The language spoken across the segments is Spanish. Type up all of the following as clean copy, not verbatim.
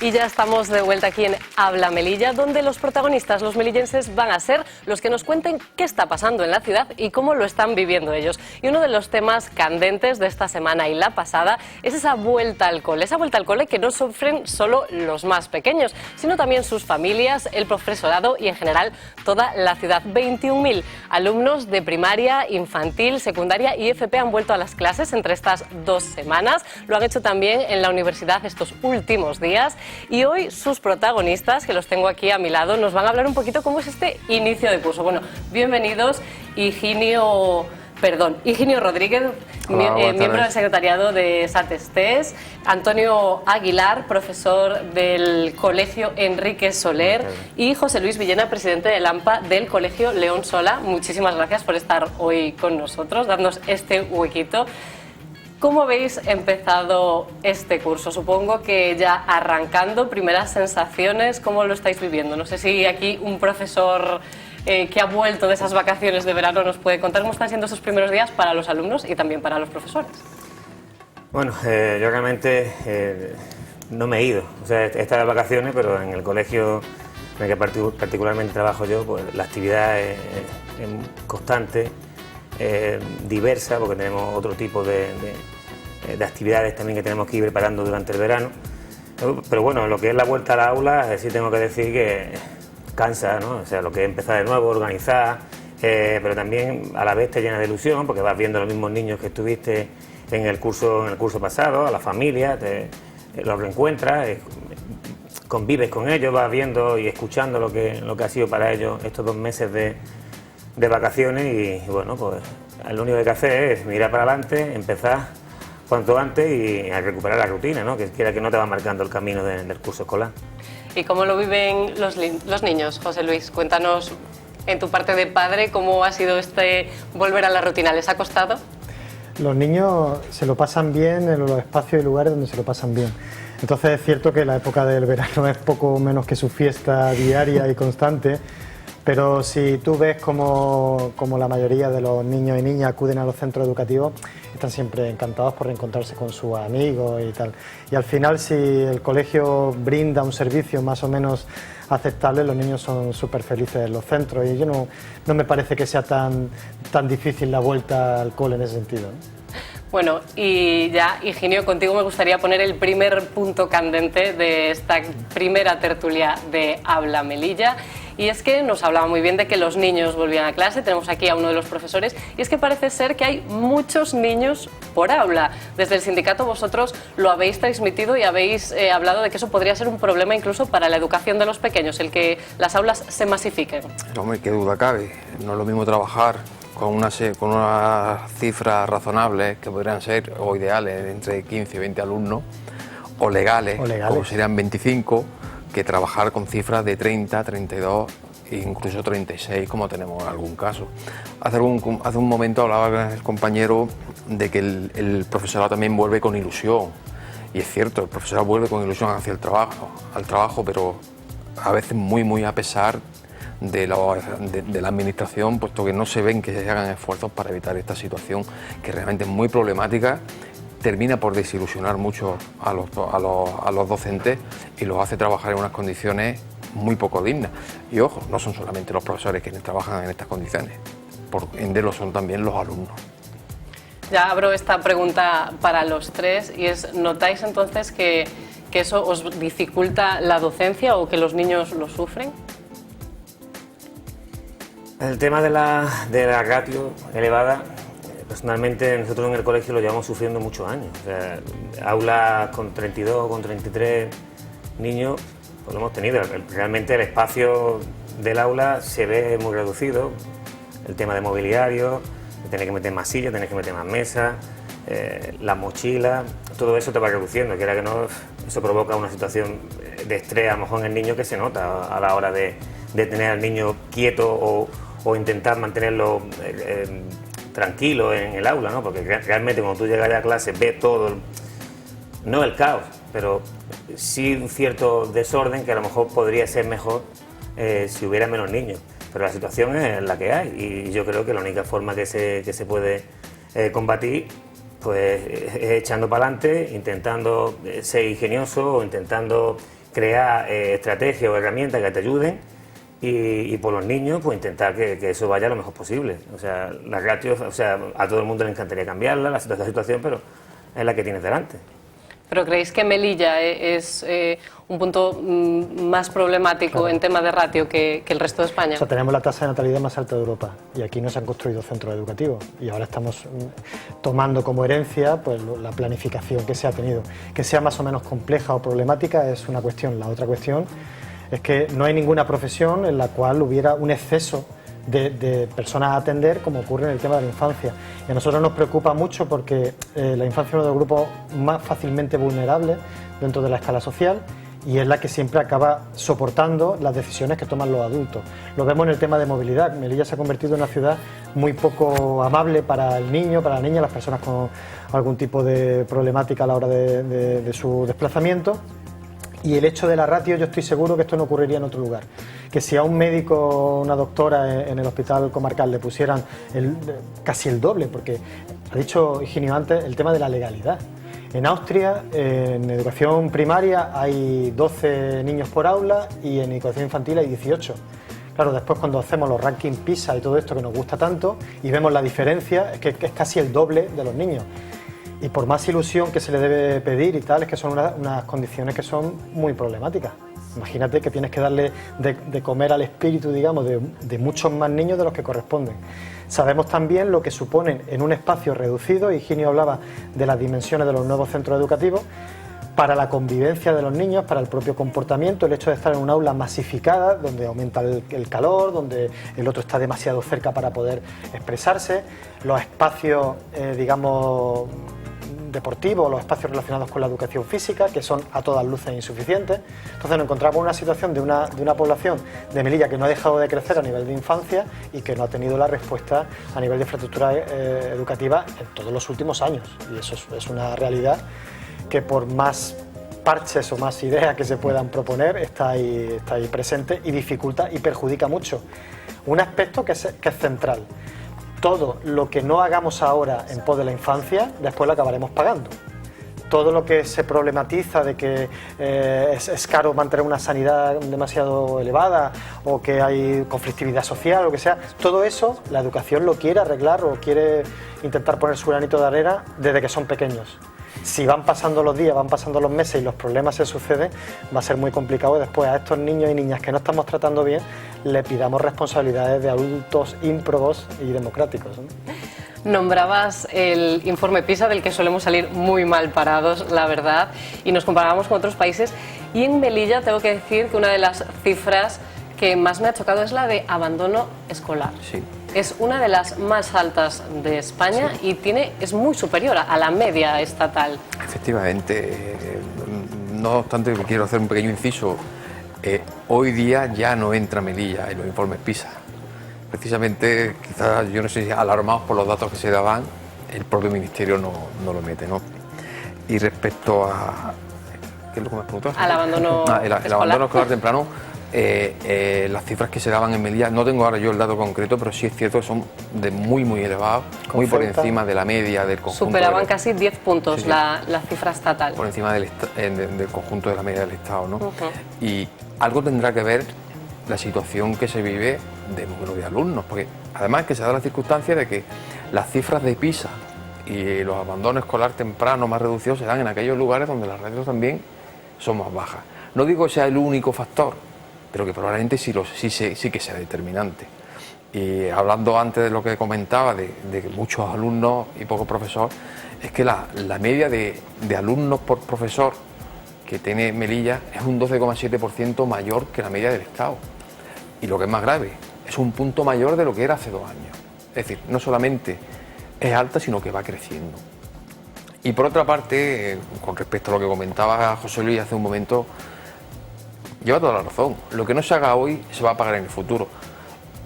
Y ya estamos de vuelta aquí en Habla Melilla, donde los protagonistas, los melillenses, van a ser los que nos cuenten qué está pasando en la ciudad y cómo lo están viviendo ellos. Y uno de los temas candentes de esta semana y la pasada es esa vuelta al cole que no sufren solo los más pequeños, sino también sus familias, el profesorado y en general toda la ciudad. 21.000 alumnos de primaria, infantil, secundaria y FP han vuelto a las clases entre estas 2 semanas. Lo han hecho también en la universidad estos últimos días. Y hoy sus protagonistas, que los tengo aquí a mi lado, nos van a hablar un poquito cómo es este inicio de curso. Bueno, bienvenidos, Higinio Rodríguez, miembro del secretariado de SATESTES, Antonio Aguilar, profesor del Colegio Enrique Soler, y José Luis Villena, presidente del AMPA del Colegio León Sola. Muchísimas gracias por estar hoy con nosotros, darnos este huequito. ¿Cómo habéis empezado este curso? Supongo que ya arrancando, primeras sensaciones, ¿cómo lo estáis viviendo? No sé si aquí un profesor que ha vuelto de esas vacaciones de verano nos puede contar cómo están siendo esos primeros días para los alumnos y también para los profesores. Bueno, yo realmente no me he ido. O sea, he estado de vacaciones, pero en el colegio en el que particularmente trabajo yo, pues la actividad es constante. Diversa, porque tenemos otro tipo de actividades también que tenemos que ir preparando durante el verano. Pero bueno, en lo que es la vuelta al aula, sí tengo que decir que cansa, ¿no? O sea, lo que es empezar de nuevo, organizar, pero también a la vez te llena de ilusión, porque vas viendo a los mismos niños que estuviste en el curso pasado, a la familia, los reencuentras, convives con ellos, vas viendo y escuchando lo que ha sido para ellos estos 2 meses de vacaciones y bueno, pues lo único que hay que hacer es mirar para adelante, empezar cuanto antes y a recuperar la rutina, ¿no? Que quiera que no te va marcando el camino del curso escolar. ¿Y cómo lo viven los niños, José Luis? Cuéntanos en tu parte de padre cómo ha sido este volver a la rutina. ¿Les ha costado? Los niños se lo pasan bien en los espacios y lugares donde se lo pasan bien. Entonces es cierto que la época del verano es poco menos que su fiesta diaria y constante. Pero si tú ves como la mayoría de los niños y niñas acuden a los centros educativos, están siempre encantados por reencontrarse con sus amigos y tal. Y al final, si el colegio brinda un servicio más o menos aceptable, los niños son súper felices en los centros. Y yo no me parece que sea tan difícil la vuelta al cole en ese sentido, ¿no? Bueno, y ya, Higinio, contigo me gustaría poner el primer punto candente de esta primera tertulia de Habla Melilla. Y es que nos hablaba muy bien de que los niños volvían a clase. Tenemos aquí a uno de los profesores y es que parece ser que hay muchos niños por aula. Desde el sindicato vosotros lo habéis transmitido y habéis hablado de que eso podría ser un problema incluso para la educación de los pequeños, el que las aulas se masifiquen. Hombre, qué duda cabe. No es lo mismo trabajar con unas cifras razonables que podrían ser o ideales entre 15 y 20 alumnos o legales. Como serían 25, que trabajar con cifras de 30, 32 e incluso 36, como tenemos en algún caso. Hace un momento hablaba con el compañero de que el profesorado también vuelve con ilusión. Y es cierto, el profesorado vuelve con ilusión hacia el trabajo, pero a veces muy a pesar de la administración, puesto que no se ven que se hagan esfuerzos para evitar esta situación que realmente es muy problemática. Termina por desilusionar mucho a los docentes y los hace trabajar en unas condiciones muy poco dignas. Y ojo, no son solamente los profesores quienes trabajan en estas condiciones, por ende lo son también los alumnos. Ya abro esta pregunta para los tres y es, ¿notáis entonces que eso os dificulta la docencia o que los niños lo sufren? El tema de la ratio elevada, personalmente nosotros en el colegio lo llevamos sufriendo muchos años. O sea, aulas con 32, con 33 niños, pues lo hemos tenido. Realmente el espacio del aula se ve muy reducido. El tema de mobiliario, de tener que meter más sillas, tener que meter más mesas, las mochilas, todo eso te va reduciendo. Quiera que no, eso provoca una situación de estrés a lo mejor en el niño que se nota a la hora de tener al niño quieto o intentar mantenerlo tranquilo en el aula, ¿no? Porque realmente cuando tú llegas a clase ves todo, no el caos, pero sí un cierto desorden que a lo mejor podría ser mejor si hubiera menos niños. Pero la situación es la que hay y yo creo que la única forma que se puede combatir pues es echando para adelante, intentando ser ingenioso o intentando crear estrategias o herramientas que te ayuden y por los niños pues intentar que eso vaya lo mejor posible. O sea, la ratio, o sea, a todo el mundo le encantaría cambiarla, la situación, pero es la que tienes delante. ¿Pero creéis que Melilla es un punto más problemático en tema de ratio que el resto de España? O sea, tenemos la tasa de natalidad más alta de Europa y aquí no se han construido centros educativos y ahora estamos tomando como herencia pues, la planificación que se ha tenido. Que sea más o menos compleja o problemática es una cuestión. La otra cuestión es que no hay ninguna profesión en la cual hubiera un exceso de personas a atender, como ocurre en el tema de la infancia. Y a nosotros nos preocupa mucho porque la infancia es uno de los grupos más fácilmente vulnerables dentro de la escala social y es la que siempre acaba soportando las decisiones que toman los adultos. Lo vemos en el tema de movilidad. Melilla se ha convertido en una ciudad muy poco amable para el niño, para la niña, las personas con algún tipo de problemática a la hora de su desplazamiento. Y el hecho de la ratio, yo estoy seguro que esto no ocurriría en otro lugar. Que si a un médico o una doctora en el hospital comarcal le pusieran casi el doble, porque ha dicho Higinio antes el tema de la legalidad. En Austria, en educación primaria hay 12 niños por aula y en educación infantil hay 18. Claro, después cuando hacemos los rankings PISA y todo esto que nos gusta tanto y vemos la diferencia, es que es casi el doble de los niños. Y por más ilusión que se le debe pedir y tal, es que son unas condiciones que son muy problemáticas. Imagínate que tienes que darle de comer al espíritu, digamos, de muchos más niños de los que corresponden. Sabemos también lo que suponen en un espacio reducido, Higinio hablaba de las dimensiones de los nuevos centros educativos, para la convivencia de los niños, para el propio comportamiento, el hecho de estar en un aula masificada, donde aumenta el calor, donde el otro está demasiado cerca para poder expresarse, los espacios, digamos, deportivos, los espacios relacionados con la educación física, que son a todas luces insuficientes. Entonces nos encontramos en una situación de una población de Melilla que no ha dejado de crecer a nivel de infancia y que no ha tenido la respuesta a nivel de infraestructura educativa en todos los últimos años. Y eso es una realidad que por más parches o más ideas que se puedan proponer está ahí presente y dificulta y perjudica mucho. Un aspecto que es central. Todo lo que no hagamos ahora en pos de la infancia, después lo acabaremos pagando. Todo lo que se problematiza de que es caro mantener una sanidad demasiado elevada o que hay conflictividad social o lo que sea, todo eso la educación lo quiere arreglar o quiere intentar poner su granito de arena desde que son pequeños. Si van pasando los días, van pasando los meses y los problemas se suceden, va a ser muy complicado y después a estos niños y niñas que no estamos tratando bien le pidamos responsabilidades de adultos ímprobos y democráticos, ¿no? Nombrabas el informe PISA, del que solemos salir muy mal parados, la verdad, y nos comparábamos con otros países. Y en Melilla tengo que decir que una de las cifras que más me ha chocado es la de abandono escolar. Sí. Es una de las más altas de España, sí, y es muy superior a la media estatal. Efectivamente, no obstante que quiero hacer un pequeño inciso, hoy día ya no entra Melilla en los informes PISA. Precisamente, quizás, yo no sé si alarmados por los datos que se daban, el propio ministerio no lo mete, ¿no? Y respecto a... ¿Qué es lo que me has preguntado? Al abandono escolar. El abandono escolar temprano, las cifras que se daban en Melilla, no tengo ahora yo el dato concreto, pero sí es cierto que son de muy elevados, muy por encima de la media del conjunto. Superaban casi 10 puntos, sí, la cifra estatal. Por encima del conjunto de la media del Estado, ¿no? Y algo tendrá que ver la situación que se vive de número de alumnos, porque además que se da la circunstancia de que las cifras de PISA y los abandonos escolar temprano más reducidos se dan en aquellos lugares donde las ratios también son más bajas. No digo que sea el único factor, pero que probablemente sí que sea determinante. Y hablando antes de lo que comentaba, de que muchos alumnos y pocos profesores, es que la media de alumnos por profesor que tiene Melilla es un 12,7% mayor que la media del Estado. Y lo que es más grave, es un punto mayor de lo que era hace 2 años. Es decir, no solamente es alta, sino que va creciendo. Y por otra parte, con respecto a lo que comentaba José Luis hace un momento, lleva toda la razón. Lo que no se haga hoy se va a pagar en el futuro,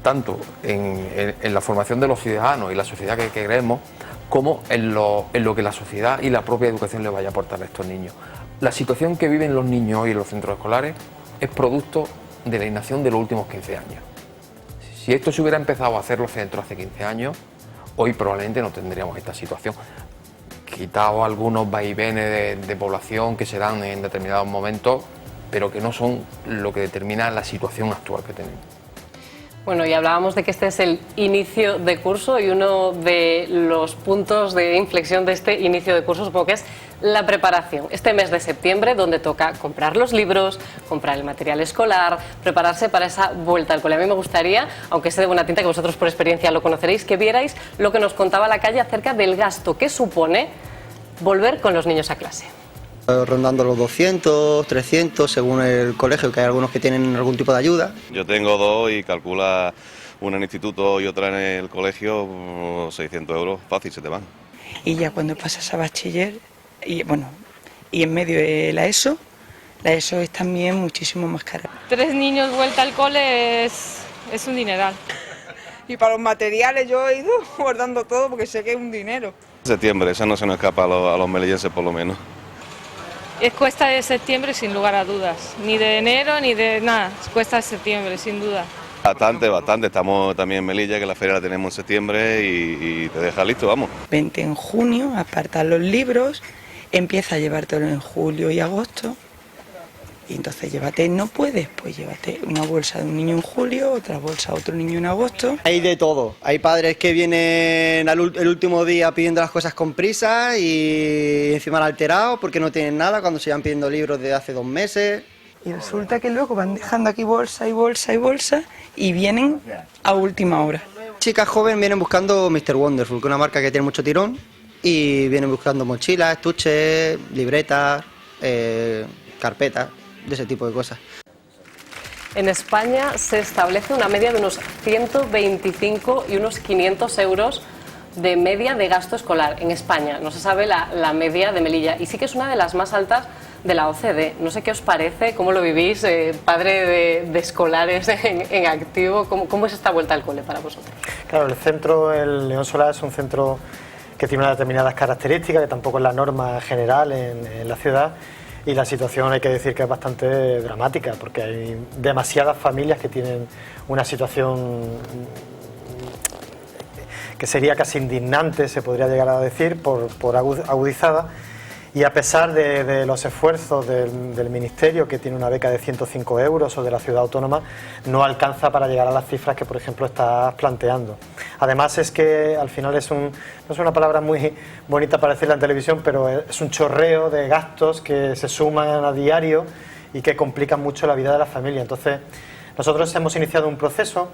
tanto en la formación de los ciudadanos y la sociedad que queremos, como en lo que la sociedad y la propia educación le vaya a aportar a estos niños. La situación que viven los niños hoy en los centros escolares es producto de la inacción de los últimos 15 años. Si esto se hubiera empezado a hacer los centros hace 15 años, hoy probablemente no tendríamos esta situación. Quitado algunos vaivenes de población que se dan en determinados momentos, pero que no son lo que determina la situación actual que tenemos. Bueno, y hablábamos de que este es el inicio de curso y uno de los puntos de inflexión de este inicio de curso supongo que es la preparación. Este mes de septiembre, donde toca comprar los libros, comprar el material escolar, prepararse para esa vuelta al cole. A mí me gustaría, aunque sé de buena tinta que vosotros por experiencia lo conoceréis, que vierais lo que nos contaba la calle acerca del gasto que supone volver con los niños a clase. Rondando los 200, 300, según el colegio, que hay algunos que tienen algún tipo de ayuda. Yo tengo dos y calcula una en el instituto y otra en el colegio, 600 euros, fácil se te van. Y ya cuando pasas a bachiller, y bueno, y en medio de la ESO es también muchísimo más cara. 3 niños vuelta al cole es un dineral. Y para los materiales yo he ido guardando todo porque sé que es un dinero. Septiembre, esa no se nos escapa a los melillenses por lo menos. Es cuesta de septiembre sin lugar a dudas, ni de enero ni de nada, es cuesta de septiembre sin duda. Bastante, estamos también en Melilla, que la feria la tenemos en septiembre y te deja listo, vamos. Vente en junio, apartas los libros, empieza a llevártelo en julio y agosto, y entonces llévate, no puedes, pues llévate una bolsa de un niño en julio, otra bolsa a otro niño en agosto. Hay de todo, hay padres que vienen el último día pidiendo las cosas con prisa y encima han alterado porque no tienen nada cuando se llevan pidiendo libros de hace 2 meses. Y resulta que luego van dejando aquí bolsa y bolsa y bolsa y vienen a última hora. Chicas jóvenes vienen buscando Mr. Wonderful, que es una marca que tiene mucho tirón, y vienen buscando mochilas, estuches, libretas, carpetas, de ese tipo de cosas. En España se establece una media de unos 125 y unos 500 euros de media de gasto escolar en España. No se sabe la media de Melilla y sí que es una de las más altas de la OCDE. No sé qué os parece, cómo lo vivís, padre de escolares en activo, ¿cómo es esta vuelta al cole para vosotros? Claro, el centro, el León Solar, es un centro que tiene unas determinadas características, que tampoco es la norma general en la ciudad. Y la situación hay que decir que es bastante dramática, porque hay demasiadas familias que tienen una situación que sería casi indignante, se podría llegar a decir, por agudizada. Y a pesar de los esfuerzos del Ministerio, que tiene una beca de 105 euros, o de la ciudad autónoma, no alcanza para llegar a las cifras que, por ejemplo, estás planteando. Además es que al final no es una palabra muy bonita para decirla en televisión, pero es un chorreo de gastos que se suman a diario y que complican mucho la vida de la familia. Entonces, nosotros hemos iniciado un proceso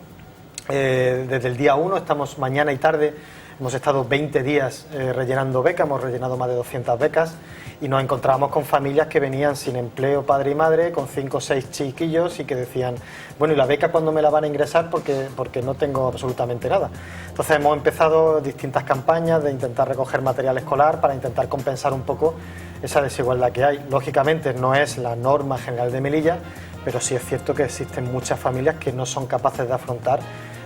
desde el día 1, estamos mañana y tarde. Hemos estado 20 días rellenando becas, hemos rellenado más de 200 becas y nos encontrábamos con familias que venían sin empleo, padre y madre, con 5 o 6 chiquillos y que decían, bueno, ¿y la beca cuándo me la van a ingresar? Porque no tengo absolutamente nada. Entonces hemos empezado distintas campañas de intentar recoger material escolar para intentar compensar un poco esa desigualdad que hay. Lógicamente no es la norma general de Melilla, pero sí es cierto que existen muchas familias que no son capaces de afrontar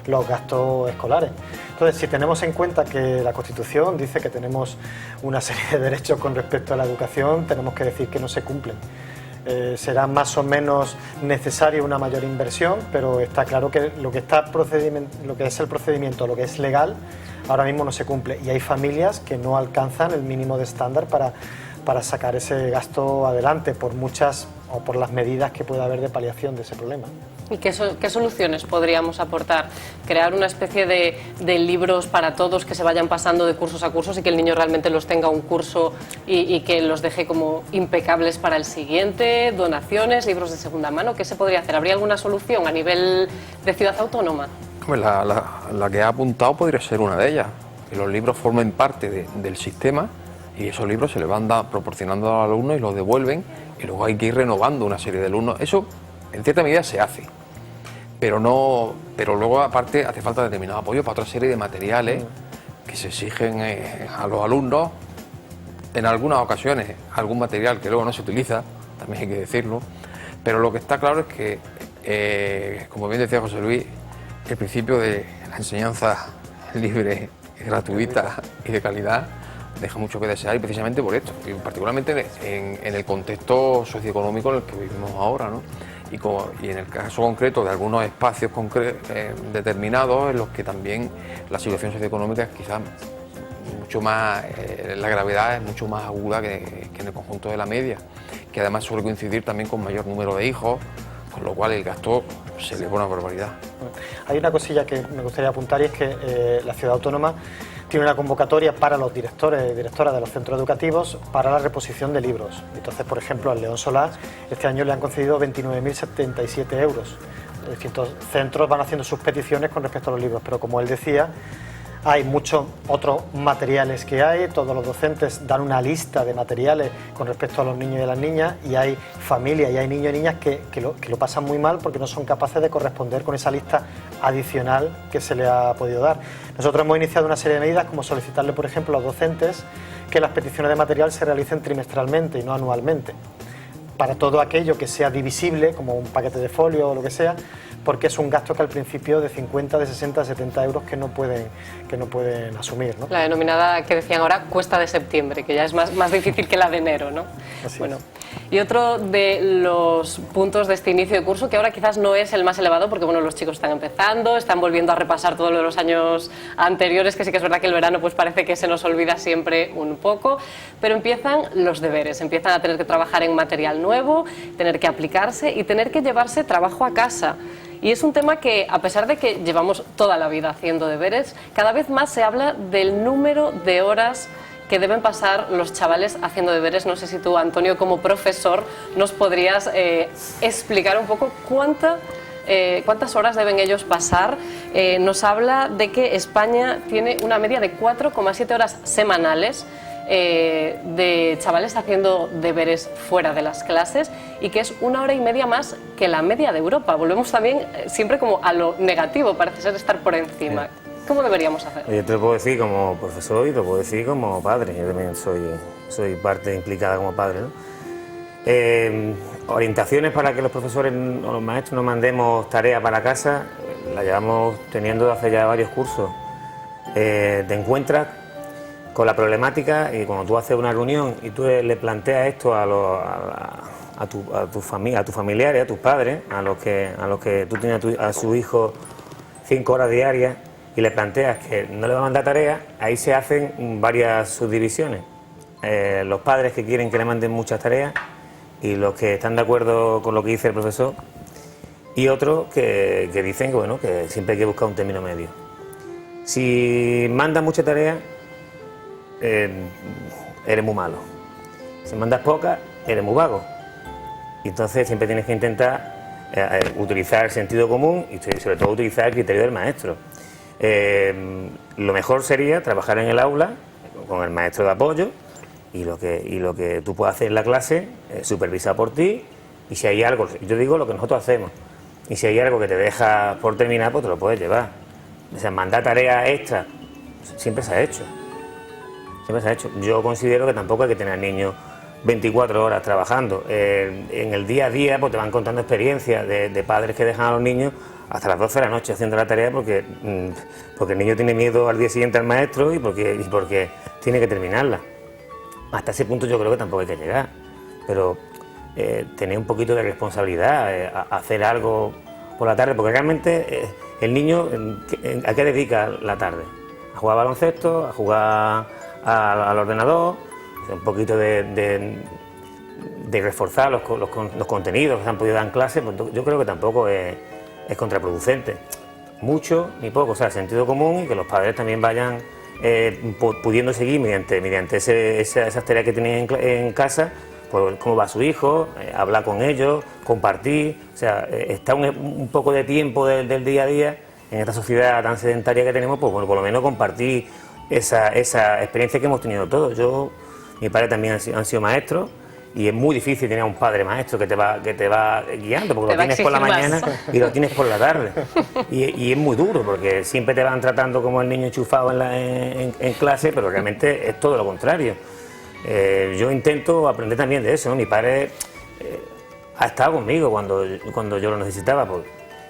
los gastos escolares. Entonces, si tenemos en cuenta que la Constitución dice que tenemos una serie de derechos con respecto a la educación, tenemos que decir que no se cumplen. Será más o menos necesaria una mayor inversión, pero está claro que lo que es el procedimiento, lo que es legal, ahora mismo no se cumple. Y hay familias que no alcanzan el mínimo de estándar para sacar ese gasto adelante, por muchas o por las medidas que pueda haber de paliación de ese problema. ¿Y qué soluciones podríamos aportar? ¿Crear una especie de libros para todos que se vayan pasando de cursos a cursos y que el niño realmente los tenga un curso y que los deje como impecables para el siguiente? ¿Donaciones, libros de segunda mano? ¿Qué se podría hacer? ¿Habría alguna solución a nivel de ciudad autónoma? Pues la que ha apuntado podría ser una de ellas, que los libros formen parte del sistema y esos libros se les van proporcionando a los alumnos y los devuelven y luego hay que ir renovando una serie de alumnos. Eso en cierta medida se hace, pero luego aparte hace falta determinado apoyo para otra serie de materiales que se exigen a los alumnos. En algunas ocasiones algún material que luego no se utiliza, también hay que decirlo, pero lo que está claro es que, como bien decía José Luis, el principio de la enseñanza libre, gratuita y de calidad deja mucho que desear, y precisamente por esto, y particularmente en el contexto socioeconómico en el que vivimos ahora, ¿no? Y en el caso concreto de algunos espacios determinados en los que también la situación socioeconómica es quizás mucho más, la gravedad es mucho más aguda que en el conjunto de la media, que además suele coincidir también con mayor número de hijos, con lo cual el gasto se eleva una barbaridad. Hay una cosilla que me gustaría apuntar y es que la Ciudad Autónoma tiene una convocatoria para los directores y directoras de los centros educativos para la reposición de libros. Entonces, por ejemplo, al León Solá este año le han concedido 29.077 euros. Distintos centros van haciendo sus peticiones con respecto a los libros, pero como él decía, hay muchos otros materiales que hay, todos los docentes dan una lista de materiales con respecto a los niños y a las niñas, y hay familias y hay niños y niñas que lo pasan muy mal porque no son capaces de corresponder con esa lista adicional que se le ha podido dar. Nosotros hemos iniciado una serie de medidas como solicitarle, por ejemplo, a los docentes que las peticiones de material se realicen trimestralmente y no anualmente, para todo aquello que sea divisible, como un paquete de folio o lo que sea, porque es un gasto que al principio de 50, de 60, de 70 euros que no pueden asumir, ¿no? La denominada, que decían ahora, cuesta de septiembre, que ya es más difícil que la de enero, ¿no? Así bueno. es. Y otro de los puntos de este inicio de curso, que ahora quizás no es el más elevado, porque bueno, los chicos están empezando, están volviendo a repasar todo lo de los años anteriores, que sí que es verdad que el verano pues parece que se nos olvida siempre un poco, pero empiezan los deberes, empiezan a tener que trabajar en material nuevo, tener que aplicarse y tener que llevarse trabajo a casa. Y es un tema que, a pesar de que llevamos toda la vida haciendo deberes, cada vez más se habla del número de horas que deben pasar los chavales haciendo deberes. No sé si tú, Antonio, como profesor, nos podrías explicar un poco cuántas horas deben ellos pasar. Nos habla de que España tiene una media de 4,7 horas semanales de chavales haciendo deberes fuera de las clases, y que es 1 hora y media más que la media de Europa. Volvemos también siempre como a lo negativo, parece ser estar por encima. Sí. ¿Cómo deberíamos hacer? Yo te lo puedo decir como profesor y te lo puedo decir como padre. Yo también soy parte implicada como padre, ¿no? Orientaciones para que los profesores o los maestros nos mandemos tareas para casa, las llevamos teniendo hace ya varios cursos. Te encuentras con la problemática, y cuando tú haces una reunión y tú le planteas esto a tus familiares, a tus padres, a los que tú tienes a su hijo 5 horas diarias, y le planteas que no le va a mandar tareas, ahí se hacen varias subdivisiones. Los padres que quieren que le manden muchas tareas y los que están de acuerdo con lo que dice el profesor, y otros que dicen que, bueno, que siempre hay que buscar un término medio. Si mandas muchas tareas, eres muy malo. Si mandas pocas, eres muy vago. Y entonces siempre tienes que intentar utilizar el sentido común y sobre todo utilizar el criterio del maestro. Lo mejor sería trabajar en el aula con el maestro de apoyo, y lo que tú puedas hacer en la clase, supervisar por ti, y si hay algo, yo digo lo que nosotros hacemos, y si hay algo que te deja por terminar, pues te lo puedes llevar. O sea, mandar tareas extras siempre se ha hecho. Siempre se ha hecho. Yo considero que tampoco hay que tener niños 24 horas trabajando. En el día a día pues te van contando experiencias de padres que dejan a los niños hasta las 12 de la noche haciendo la tarea porque el niño tiene miedo al día siguiente al maestro y porque tiene que terminarla. Hasta ese punto yo creo que tampoco hay que llegar, pero tener un poquito de responsabilidad, hacer algo por la tarde, porque realmente el niño, ¿a qué dedica la tarde? A jugar baloncesto, a jugar al ordenador, un poquito de reforzar los contenidos que se han podido dar en clase, pues yo creo que tampoco es contraproducente. Mucho ni poco, o sea, sentido común, y que los padres también vayan pudiendo seguir mediante esas tareas que tienen en casa, pues cómo va su hijo, hablar con ellos, compartir, o sea, está un poco de tiempo del día a día en esta sociedad tan sedentaria que tenemos, pues bueno, por lo menos compartir esa experiencia que hemos tenido todos. Mi padre también han sido maestros, y es muy difícil tener a un padre maestro que te va guiando, porque lo tienes por la mañana y lo tienes por la tarde. Y es muy duro, porque siempre te van tratando como el niño enchufado en clase, pero realmente es todo lo contrario. Yo intento aprender también de eso, ¿no? Mi padre ha estado conmigo cuando yo lo necesitaba, pues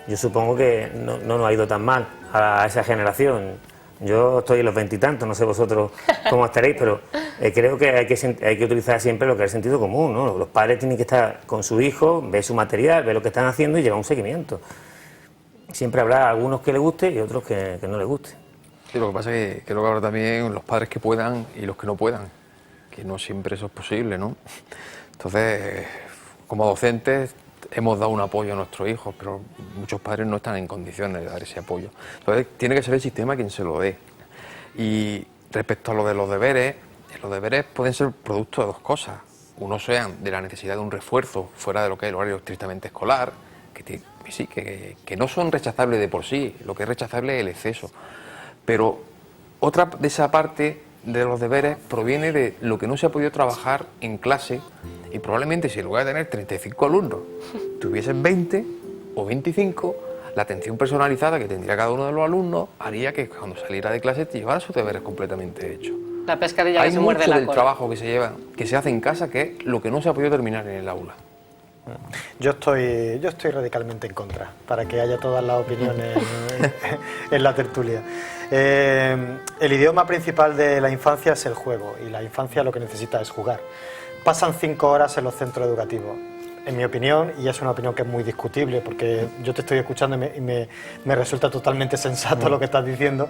yo supongo que no nos ha ido tan mal a esa generación. Yo estoy en los 20 y tantos, no sé vosotros cómo estaréis, pero creo que hay que utilizar siempre lo que es el sentido común, ¿no? Los padres tienen que estar con su hijo, ver su material, ver lo que están haciendo y llevar un seguimiento. Siempre habrá algunos que les guste y otros que no les guste. Sí, lo que pasa es que creo que habrá también los padres que puedan y los que no puedan, que no siempre eso es posible, ¿no? Entonces, como docentes hemos dado un apoyo a nuestros hijos, pero muchos padres no están en condiciones de dar ese apoyo. Entonces, tiene que ser el sistema quien se lo dé. Y respecto a lo de los deberes pueden ser producto de dos cosas. Uno sean de la necesidad de un refuerzo fuera de lo que es el horario estrictamente escolar, que no son rechazables de por sí, lo que es rechazable es el exceso. Pero otra de esa parte de los deberes proviene de lo que no se ha podido trabajar en clase, y probablemente si en lugar de tener 35 alumnos tuviesen 20 o 25, la atención personalizada que tendría cada uno de los alumnos haría que cuando saliera de clase llevara sus deberes completamente hechos. La pescadilla que se muerde la cola. Hay mucho del trabajo que se hace en casa que es lo que no se ha podido terminar en el aula. Yo estoy radicalmente en contra, para que haya todas las opiniones en la tertulia. El idioma principal de la infancia es el juego, y la infancia lo que necesita es jugar. Pasan 5 horas en los centros educativos. En mi opinión, y es una opinión que es muy discutible, porque yo te estoy escuchando y me resulta totalmente sensato lo que estás diciendo,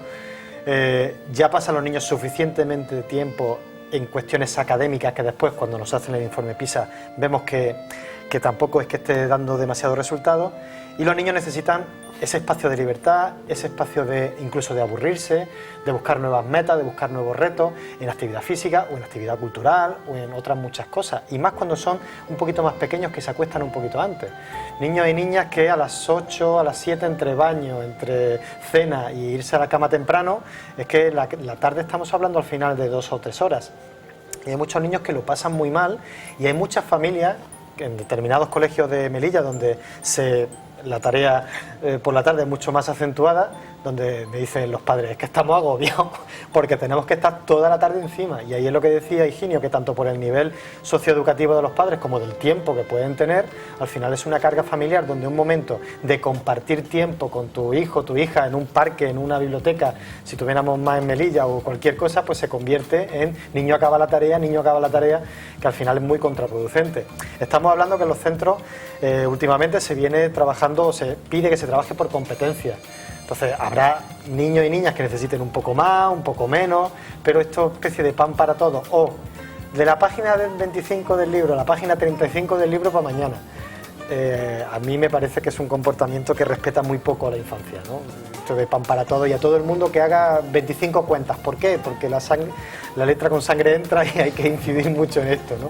ya pasan los niños suficientemente tiempo en cuestiones académicas que después, cuando nos hacen el informe PISA, vemos que tampoco es que esté dando demasiados resultados, y los niños necesitan ese espacio de libertad, ese espacio incluso de aburrirse, de buscar nuevas metas, de buscar nuevos retos en actividad física o en actividad cultural o en otras muchas cosas, y más cuando son un poquito más pequeños, que se acuestan un poquito antes. Niños y niñas que a las 8, a las 7, entre baño, entre cena y irse a la cama temprano, es que la tarde estamos hablando al final de 2 o 3 horas. Y hay muchos niños que lo pasan muy mal, y hay muchas familias en determinados colegios de Melilla donde la tarea por la tarde es mucho más acentuada, donde me dicen los padres, es que estamos agobiados porque tenemos que estar toda la tarde encima. Y ahí es lo que decía Higinio, que tanto por el nivel socioeducativo de los padres como del tiempo que pueden tener, al final es una carga familiar donde un momento de compartir tiempo con tu hijo, tu hija, en un parque, en una biblioteca, si tuviéramos más en Melilla o cualquier cosa, pues se convierte en niño acaba la tarea, que al final es muy contraproducente. Estamos hablando que en los centros últimamente se viene trabajando, o se pide que se trabaje por competencias. Entonces habrá niños y niñas que necesiten un poco más, un poco menos, pero esto es especie de pan para todos. O de la página 25 del libro a la página 35 del libro para mañana. A mí me parece que es un comportamiento que respeta muy poco a la infancia, ¿no? Esto de pan para todos, y a todo el mundo que haga 25 cuentas. ¿Por qué? Porque la letra con sangre entra y hay que incidir mucho en esto, ¿no?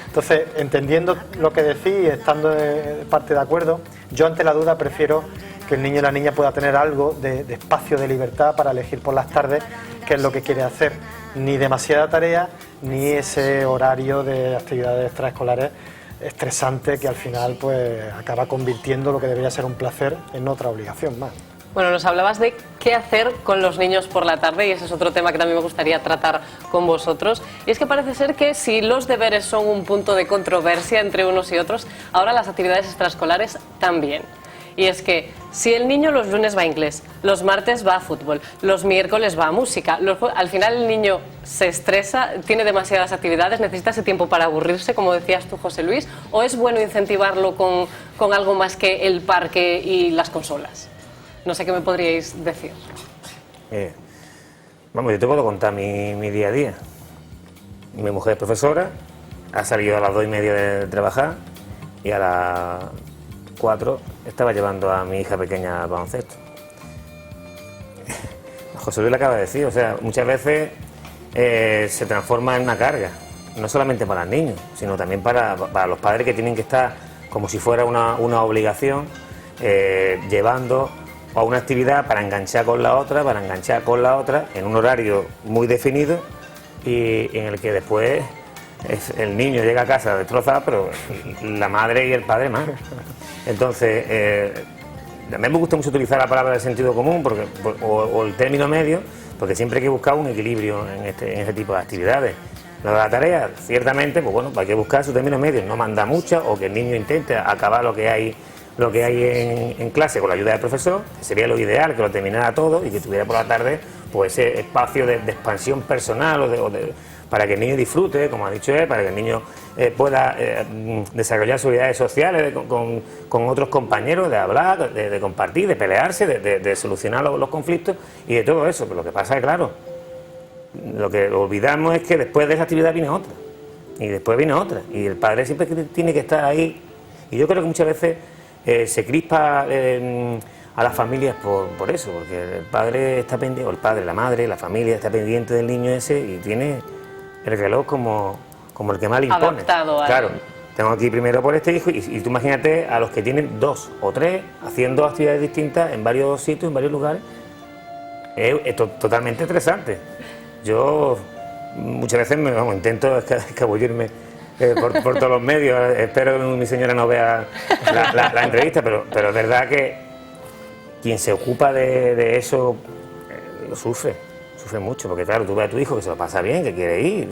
Entonces, entendiendo lo que decís y estando en parte de acuerdo, yo ante la duda prefiero que el niño y la niña pueda tener algo de espacio de libertad para elegir por las tardes qué es lo que quiere hacer. Ni demasiada tarea, ni ese horario de actividades extraescolares estresante que al final pues acaba convirtiendo lo que debería ser un placer en otra obligación más. Bueno, nos hablabas de qué hacer con los niños por la tarde, y ese es otro tema que también me gustaría tratar con vosotros. Y es que parece ser que si los deberes son un punto de controversia entre unos y otros, ahora las actividades extraescolares también. Y es que si el niño los lunes va a inglés, los martes va a fútbol, los miércoles va a música, al final el niño se estresa, tiene demasiadas actividades, necesita ese tiempo para aburrirse, como decías tú, José Luis, ¿o es bueno incentivarlo con algo más que el parque y las consolas? No sé qué me podríais decir. Vamos, yo te puedo contar mi día a día. Mi mujer es profesora, ha salido a las 2:30 de trabajar y a las 4 estaba llevando a mi hija pequeña al baloncesto. José Luis le acaba de decir, o sea, muchas veces se transforma en una carga, no solamente para los niños, sino también para los padres, que tienen que estar como si fuera una obligación, llevando a una actividad para enganchar con la otra, en un horario muy definido, y en el que después el niño llega a casa destrozado, pero la madre y el padre más. Entonces, a mí me gusta mucho utilizar la palabra de sentido común o el término medio, porque siempre hay que buscar un equilibrio en este tipo de actividades. Lo de la tarea, ciertamente, pues bueno, hay que buscar su término medio, no manda mucha, o que el niño intente acabar lo que hay en clase con la ayuda del profesor, que sería lo ideal, que lo terminara todo y que tuviera por la tarde pues ese espacio de expansión personal para que el niño disfrute, como ha dicho él, para que el niño pueda desarrollar sus habilidades sociales con otros compañeros, de hablar, de compartir, de pelearse, de solucionar los conflictos y de todo eso. Pero lo que pasa es, claro, lo que olvidamos es que después de esa actividad viene otra, y después viene otra, y el padre siempre tiene que estar ahí, y yo creo que muchas veces se crispa a las familias por eso, porque el padre está pendiente, o el padre, la madre, la familia está pendiente del niño ese y tiene el reloj como el que más le impone. Adaptado a él. Claro, tengo aquí primero por este hijo, y tú imagínate a los que tienen 2 o 3 haciendo actividades distintas en varios sitios, en varios lugares. Es totalmente estresante. Yo muchas veces intento escabullirme por todos los medios. Espero que mi señora no vea la entrevista, pero es verdad que quien se ocupa de eso lo sufre mucho, porque claro, tú ves a tu hijo que se lo pasa bien, que quiere ir,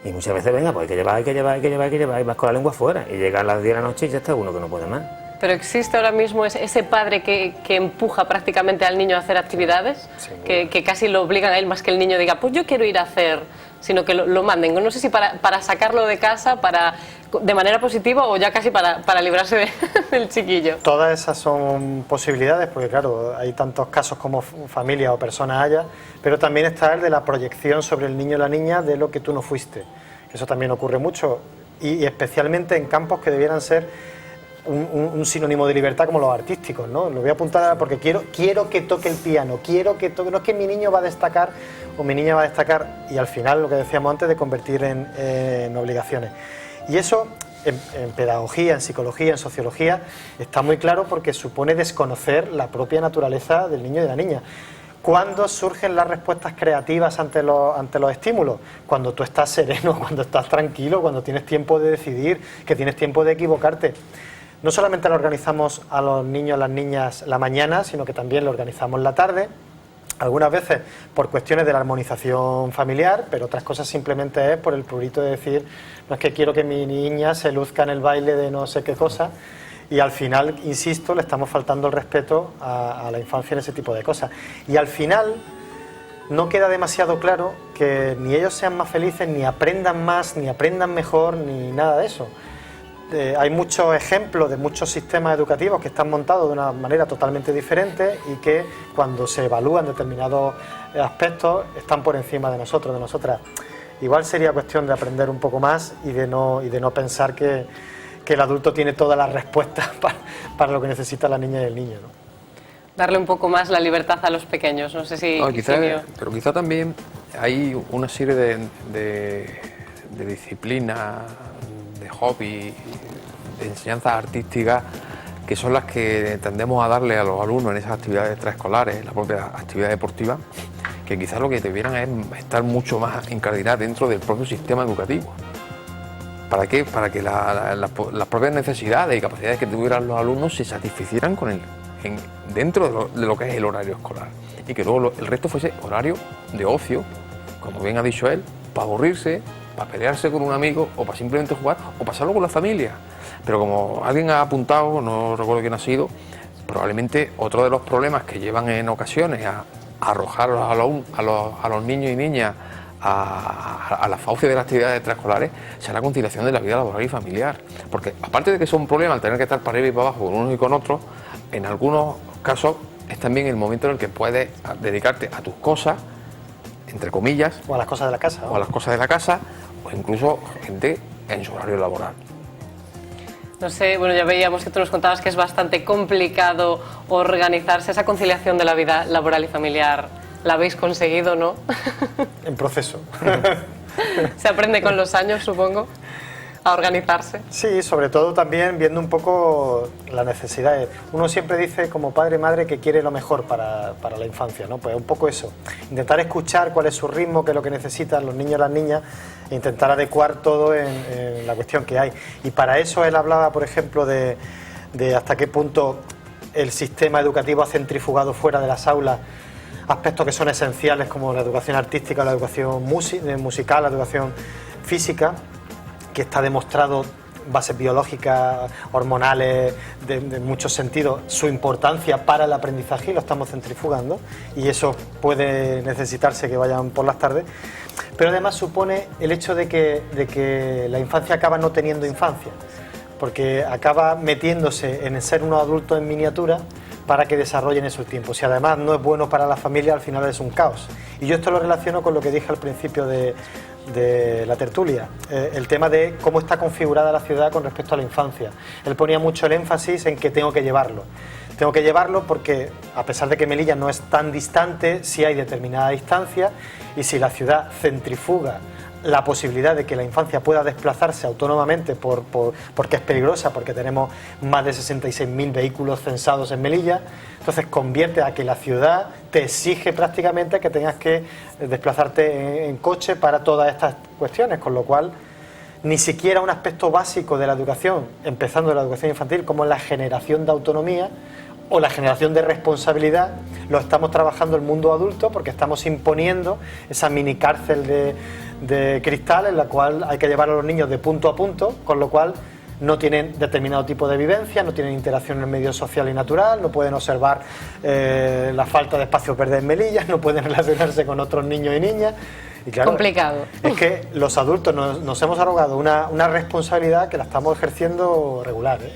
y muchas veces, venga, pues hay que llevar, y vas con la lengua fuera, y llegan las 10 de la noche y ya está uno que no puede más. Pero existe ahora mismo ese padre que empuja prácticamente al niño a hacer actividades, que casi lo obligan a él, más que el niño diga, pues yo quiero ir a hacer, sino que lo manden. No sé si para sacarlo de casa, de manera positiva, o ya casi para librarse del chiquillo. Todas esas son posibilidades, porque claro, hay tantos casos como familia o personas haya, pero también está el de la proyección sobre el niño o la niña de lo que tú no fuiste. Eso también ocurre mucho, y especialmente en campos que debieran ser un sinónimo de libertad como los artísticos, ¿no? Lo voy a apuntar porque quiero que toque el piano, quiero que toque, no es que mi niño va a destacar o mi niña va a destacar, y al final lo que decíamos antes de convertir en obligaciones. Y eso en pedagogía, en psicología, en sociología está muy claro, porque supone desconocer la propia naturaleza del niño y de la niña. ¿Cuándo surgen las respuestas creativas ante los estímulos? Cuando tú estás sereno, cuando estás tranquilo, cuando tienes tiempo de decidir, que tienes tiempo de equivocarte. No solamente lo organizamos a los niños, a las niñas la mañana, sino que también lo organizamos la tarde, algunas veces por cuestiones de la armonización familiar, pero otras cosas simplemente es por el prurito de decir, no es que quiero que mi niña se luzca en el baile de no sé qué cosa, y al final, insisto, le estamos faltando el respeto a la infancia en ese tipo de cosas. Y al final no queda demasiado claro que ni ellos sean más felices, ni aprendan más, ni aprendan mejor, ni nada de eso. Hay muchos ejemplos de muchos sistemas educativos que están montados de una manera totalmente diferente y que cuando se evalúan determinados aspectos están por encima de nosotros, de nosotras. Igual sería cuestión de aprender un poco más y de no pensar que el adulto tiene todas las respuestas para lo que necesita la niña y el niño, ¿no? Darle un poco más la libertad a los pequeños, no sé si... No, pero quizá también hay una serie de disciplinas, de hobby, de enseñanzas artísticas, que son las que tendemos a darle a los alumnos en esas actividades extraescolares, la propia actividad deportiva, que quizás lo que debieran es estar mucho más incardinadas dentro del propio sistema educativo. ¿Para qué? Para que las propias necesidades y capacidades que tuvieran los alumnos se satisficieran dentro de lo que es el horario escolar, y que luego el resto fuese horario de ocio, como bien ha dicho él, para aburrirse, para pelearse con un amigo, o para simplemente jugar, o pasarlo con la familia. Pero como alguien ha apuntado, no recuerdo quién ha sido, probablemente otro de los problemas que llevan en ocasiones a arrojar a los niños y niñas a la fauce de las actividades extraescolares sea la conciliación de la vida laboral y familiar. Porque aparte de que son un problema al tener que estar para arriba y para abajo con unos y con otros, en algunos casos es también el momento en el que puedes dedicarte a tus cosas, entre comillas, o a las cosas de la casa, o a las cosas de la casa, o incluso gente en su horario laboral. No sé, bueno, ya veíamos que tú nos contabas que es bastante complicado organizarse, esa conciliación de la vida laboral y familiar. ¿La habéis conseguido, no? En proceso. Se aprende con los años, supongo, a organizarse. Sí, sobre todo también viendo un poco las necesidades. Uno siempre dice como padre madre que quiere lo mejor para la infancia, ¿no? Pues un poco eso, intentar escuchar cuál es su ritmo, qué es lo que necesitan los niños y las niñas, e intentar adecuar todo en la cuestión que hay. Y para eso él hablaba, por ejemplo, de hasta qué punto el sistema educativo ha centrifugado fuera de las aulas aspectos que son esenciales, como la educación artística, la educación musical, la educación física, que está demostrado, bases biológicas, hormonales, de muchos sentidos, su importancia para el aprendizaje, y lo estamos centrifugando, y eso puede necesitarse que vayan por las tardes. pero además supone el hecho de que la infancia acaba no teniendo infancia, porque acaba metiéndose en ser unos adultos en miniatura para que desarrollen esos tiempos. Si además no es bueno para la familia, al final es un caos. Y yo esto lo relaciono con lo que dije al principio de la tertulia, el tema de cómo está configurada la ciudad con respecto a la infancia. Él ponía mucho el énfasis en que tengo que llevarlo. Tengo que llevarlo porque, a pesar de que Melilla no es tan distante, sí hay determinada distancia, y si la ciudad centrifuga la posibilidad de que la infancia pueda desplazarse autónomamente porque es peligrosa, porque tenemos más de 66.000 vehículos censados en Melilla, entonces convierte a que la ciudad te exige prácticamente que tengas que desplazarte en coche para todas estas cuestiones, con lo cual ni siquiera un aspecto básico de la educación, empezando de la educación infantil, como la generación de autonomía o la generación de responsabilidad, lo estamos trabajando el mundo adulto, porque estamos imponiendo esa mini cárcel de cristal en la cual hay que llevar a los niños de punto a punto, con lo cual no tienen determinado tipo de vivencia, no tienen interacción en el medio social y natural, no pueden observar la falta de espacios verdes en Melilla, no pueden relacionarse con otros niños y niñas. Y claro, complicado. Es que los adultos nos hemos arrogado una responsabilidad que la estamos ejerciendo regular, ¿eh?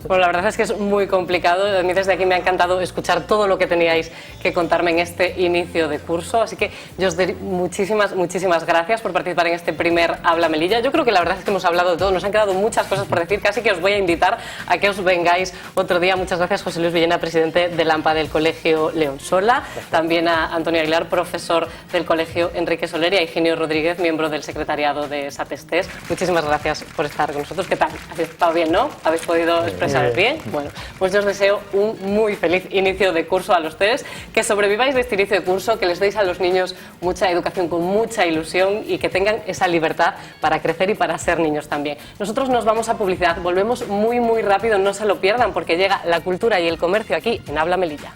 Pues la verdad es que es muy complicado. A mí desde aquí me ha encantado escuchar todo lo que teníais que contarme en este inicio de curso, así que yo os doy muchísimas gracias por participar en este primer Habla Melilla. Yo creo que la verdad es que hemos hablado de todo, nos han quedado muchas cosas por decir, casi que os voy a invitar a que os vengáis otro día. Muchas gracias, José Luis Villena, presidente del AMPA del Colegio León Sola, también a Antonio Aguilar, profesor del Colegio Enrique Soler, y a Higinio Rodríguez, miembro del secretariado de SATESTES. Muchísimas gracias por estar con nosotros. ¿Qué tal? ¿Habéis estado bien, no? ¿Habéis podido expresaros bien? Bueno, pues yo os deseo un muy feliz inicio de curso a los tres, que sobreviváis de este inicio de curso, que les deis a los niños mucha educación con mucha ilusión y que tengan esa libertad para crecer y para ser niños también. Nosotros nos vamos a publicidad, volvemos muy rápido, no se lo pierdan, porque llega la cultura y el comercio aquí en Habla Melilla.